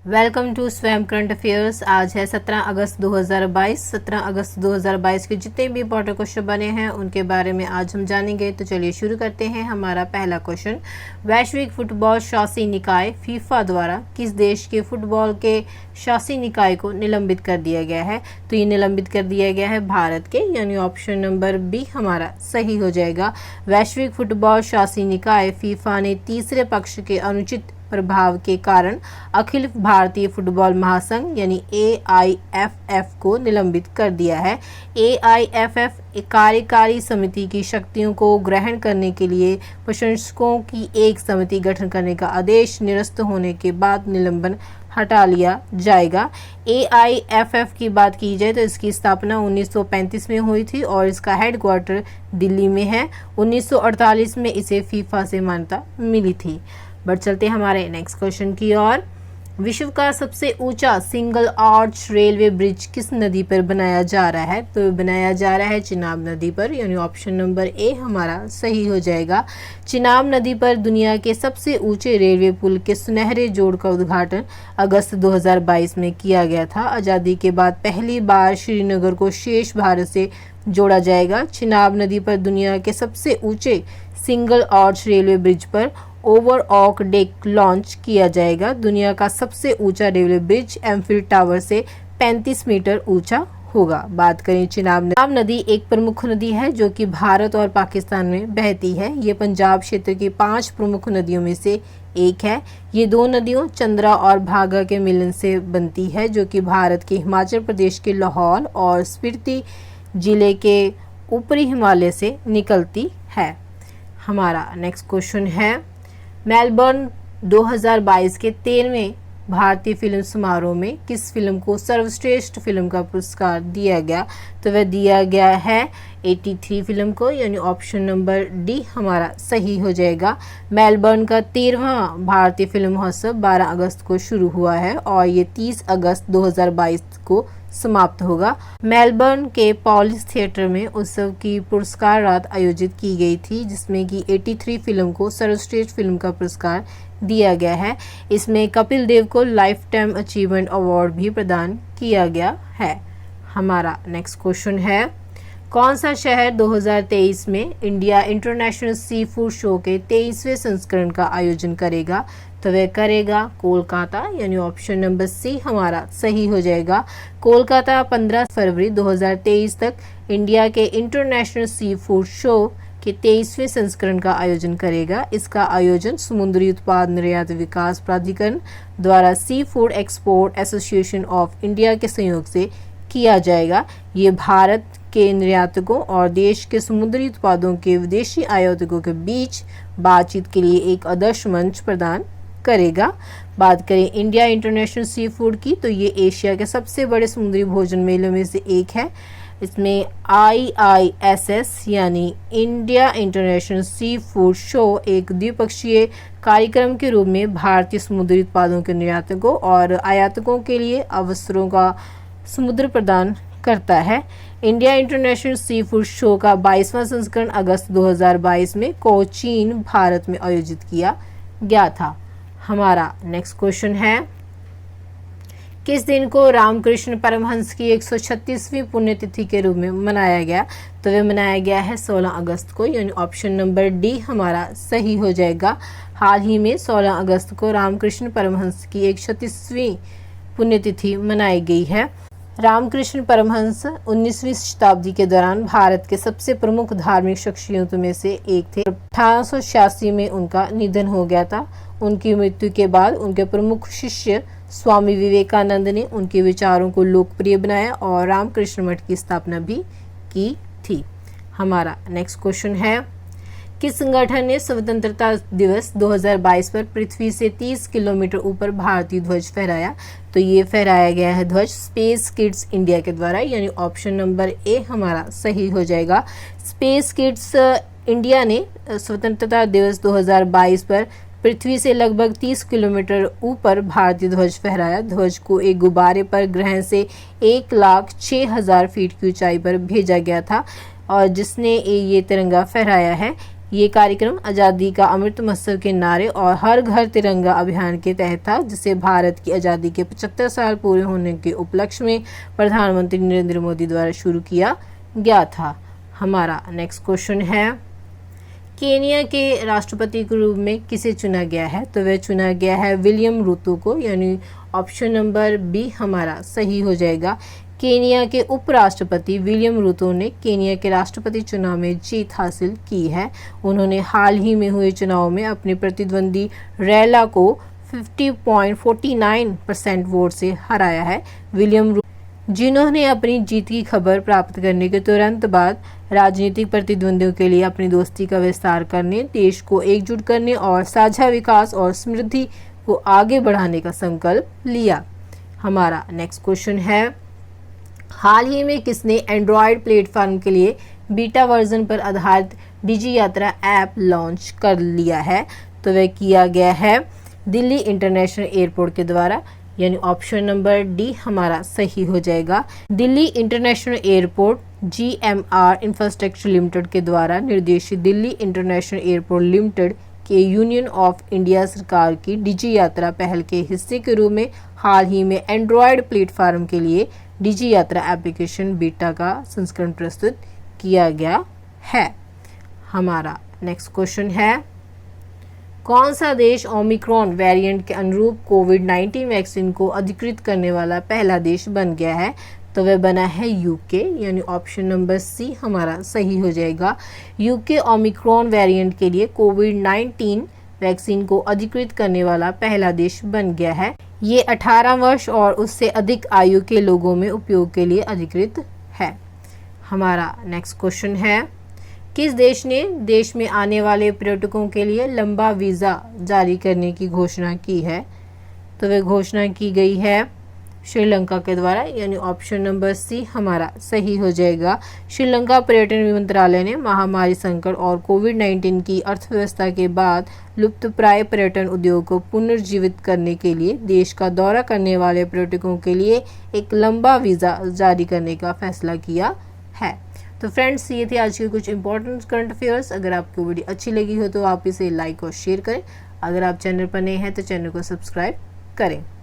Welcome to स्वयं current affairs. आज है 17 अगस्त 2022। 17 अगस्त 2022 के जितने भी इंपॉर्टेंट क्वेश्चन बने हैं उनके बारे में आज हम जानेंगे। तो चलिए शुरू करते हैं। हमारा पहला क्वेश्चन, वैश्विक फुटबॉल शासी निकाय फीफा द्वारा किस देश के फुटबॉल के शासी निकाय को निलंबित कर दिया गया है? तो ये निलंबित कर दिया गया है भारत के, यानी ऑप्शन नंबर बी हमारा सही हो जाएगा। वैश्विक फुटबॉल शासी निकाय फीफा ने तीसरे पक्ष के अनुचित प्रभाव के कारण अखिल भारतीय फुटबॉल महासंघ यानी AIFF को निलंबित कर दिया है। AIFF कार्यकारी समिति की शक्तियों को ग्रहण करने के लिए प्रशंसकों की एक समिति गठन करने का आदेश निरस्त होने के बाद निलंबन हटा लिया जाएगा। AIFF की बात की जाए तो इसकी स्थापना 1935 में हुई थी और इसका हेडक्वार्टर दिल्ली में है। 1948 में इसे फीफा से मान्यता मिली थी। बढ़ चलते हमारे नेक्स्ट क्वेश्चन की ओर। विश्व का सबसे ऊंचा सिंगल आर्च रेलवे ब्रिज किस नदी पर बनाया जा रहा है? तो बनाया जा रहा है चिनाब नदी पर, यानी ऑप्शन नंबर ए हमारा सही हो जाएगा। चिनाब नदी पर दुनिया के सबसे ऊंचे रेलवे पुल के सुनहरे जोड़ का उद्घाटन अगस्त 2022 में किया गया था। आज़ादी के बाद पहली बार श्रीनगर को शेष भारत से जोड़ा जाएगा। चिनाब नदी पर दुनिया के सबसे ऊंचे सिंगल आर्च रेलवे ब्रिज पर ओवर ऑक डेक लॉन्च किया जाएगा। दुनिया का सबसे ऊंचा रेलवे ब्रिज एमफिल्ड टावर से 35 मीटर ऊंचा होगा। बात करें चिनाब नदी एक प्रमुख नदी है जो कि भारत और पाकिस्तान में बहती है। ये पंजाब क्षेत्र की 5 प्रमुख नदियों में से एक है। ये दो नदियों चंद्रा और भागा के मिलन से बनती है, जो कि भारत के हिमाचल प्रदेश के लाहौल और स्पीति जिले के ऊपरी हिमालय से निकलती है। हमारा नेक्स्ट क्वेश्चन है, मेलबर्न 2022 के 13वें भारतीय फिल्म समारोह में किस फिल्म को सर्वश्रेष्ठ फिल्म का पुरस्कार दिया गया? तो वह दिया गया है 83 फिल्म को, यानी ऑप्शन नंबर डी हमारा सही हो जाएगा। मेलबर्न का 13वां भारतीय फिल्म महोत्सव 12 अगस्त को शुरू हुआ है और ये 30 अगस्त 2022 को समाप्त होगा। मेलबर्न के पॉलिस थिएटर में उत्सव की पुरस्कार रात आयोजित की गई थी, जिसमें कि 83 फिल्म को सर्वश्रेष्ठ फिल्म का पुरस्कार दिया गया है। इसमें कपिल देव को लाइफ टाइम अचीवमेंट अवार्ड भी प्रदान किया गया है। हमारा नेक्स्ट क्वेश्चन है, कौन सा शहर 2023 में India international sea food show के 23वें संस्करण का आयोजन करेगा? तो वह करेगा कोलकाता, यानी ऑप्शन नंबर सी हमारा सही हो जाएगा। कोलकाता 15 फरवरी 2023 तक इंडिया के इंटरनेशनल सी फूड शो के 23वें संस्करण का आयोजन करेगा। इसका आयोजन समुद्री उत्पाद निर्यात विकास प्राधिकरण द्वारा sea food export association of India के सहयोग से किया जाएगा। ये भारत के निर्यातकों और देश के समुद्री उत्पादों के विदेशी आयातकों के बीच बातचीत के लिए एक आदर्श मंच प्रदान करेगा। बात करें इंडिया इंटरनेशनल सी फूड की, तो ये एशिया के सबसे बड़े समुद्री भोजन मेलों में से एक है। इसमें IISS यानी India international sea food show एक द्विपक्षीय कार्यक्रम के रूप में भारतीय समुद्री उत्पादों के निर्यातकों और आयातकों के लिए अवसरों का समुद्र प्रदान करता है। India international sea food show का 22वां संस्करण अगस्त 2022 में कोचीन भारत में आयोजित किया गया था। हमारा नेक्स्ट क्वेश्चन है, किस दिन को रामकृष्ण परमहंस की 136वीं पुण्यतिथि के रूप में मनाया गया? तो वह मनाया गया है 16 अगस्त को, यानी ऑप्शन नंबर डी हमारा सही हो जाएगा। हाल ही में 16 अगस्त को रामकृष्ण परमहंस की 136वीं पुण्यतिथि मनाई गई है। रामकृष्ण परमहंस 19वीं शताब्दी के दौरान भारत के सबसे प्रमुख धार्मिक शख्सियतों में से एक थे। 1886 में उनका निधन हो गया था। उनकी मृत्यु के बाद उनके प्रमुख शिष्य स्वामी विवेकानंद ने उनके विचारों को लोकप्रिय बनाया और रामकृष्ण मठ की स्थापना भी की थी। हमारा नेक्स्ट क्वेश्चन है, किस संगठन ने स्वतंत्रता दिवस 2022 पर पृथ्वी से 30 किलोमीटर ऊपर भारतीय ध्वज फहराया? तो ये फहराया गया है ध्वज स्पेस किड्स इंडिया के द्वारा, यानी ऑप्शन नंबर ए हमारा सही हो जाएगा। स्पेस किड्स इंडिया ने स्वतंत्रता दिवस 2022 पर पृथ्वी से लगभग 30 किलोमीटर ऊपर भारतीय ध्वज फहराया। ध्वज को एक गुब्बारे पर ग्रहण से 1,06,000 फीट की ऊंचाई पर भेजा गया था और जिसने ये तिरंगा फहराया है ये कार्यक्रम आज़ादी का अमृत महोत्सव के नारे और हर घर तिरंगा अभियान के तहत था, जिसे भारत की आज़ादी के 75 साल पूरे होने के उपलक्ष्य में प्रधानमंत्री नरेंद्र मोदी द्वारा शुरू किया गया था। हमारा नेक्स्ट क्वेश्चन है, केनिया के राष्ट्रपति के रूप में किसे चुना गया है? तो वह चुना गया है विलियम रूतो को, यानी ऑप्शन नंबर बी हमारा सही हो जाएगा। केनिया के उपराष्ट्रपति विलियम रूतो ने केनिया के राष्ट्रपति चुनाव में जीत हासिल की है। उन्होंने हाल ही में हुए चुनाव में अपने प्रतिद्वंदी रैला को 50.49% वोट से हराया है। विलियम जिन्होंने अपनी जीत की खबर प्राप्त करने के तुरंत बाद राजनीतिक प्रतिद्वंदियों के लिए अपनी दोस्ती का विस्तार करने, देश को एकजुट करने और साझा विकास और समृद्धि को आगे बढ़ाने का संकल्प लिया। हमारा नेक्स्ट क्वेश्चन है, हाल ही में किसने एंड्रॉयड प्लेटफॉर्म के लिए बीटा वर्जन पर आधारित डिजी यात्रा ऐप लॉन्च कर लिया है? तो वह किया गया है दिल्ली इंटरनेशनल एयरपोर्ट के द्वारा, यानी ऑप्शन नंबर डी हमारा सही हो जाएगा। Delhi international airport GMR infrastructure limited के द्वारा निर्देशित दिल्ली इंटरनेशनल एयरपोर्ट लिमिटेड के यूनियन ऑफ इंडिया सरकार की डिजी यात्रा पहल के हिस्से के रूप में हाल ही में एंड्रॉयड प्लेटफॉर्म के लिए डिजी यात्रा एप्लीकेशन बीटा का संस्करण प्रस्तुत किया गया है। हमारा नेक्स्ट क्वेश्चन है, कौन सा देश ओमिक्रॉन वेरिएंट के अनुरूप कोविड-19 वैक्सीन को अधिकृत करने वाला पहला देश बन गया है? तो वह बना है यूके, यानी ऑप्शन नंबर सी हमारा सही हो जाएगा। यूके ओमिक्रॉन वेरिएंट के लिए कोविड-19 वैक्सीन को अधिकृत करने वाला पहला देश बन गया है। ये 18 वर्ष और उससे अधिक आयु के लोगों में उपयोग के लिए अधिकृत है। हमारा नेक्स्ट क्वेश्चन है, किस देश ने देश में आने वाले पर्यटकों के लिए लंबा वीज़ा जारी करने की घोषणा की है? तो वह घोषणा की गई है श्रीलंका के द्वारा, यानी ऑप्शन नंबर सी हमारा सही हो जाएगा। श्रीलंका पर्यटन मंत्रालय ने महामारी संकट और कोविड-19 की अर्थव्यवस्था के बाद लुप्तप्राय पर्यटन उद्योग को पुनर्जीवित करने के लिए देश का दौरा करने वाले पर्यटकों के लिए एक लंबा वीज़ा जारी करने का फैसला किया है। तो फ्रेंड्स, ये थे आज के कुछ इंपॉर्टेंट करंट अफेयर्स। अगर आपको वीडियो अच्छी लगी हो तो आप इसे लाइक और शेयर करें। अगर आप चैनल पर नए हैं तो चैनल को सब्सक्राइब करें।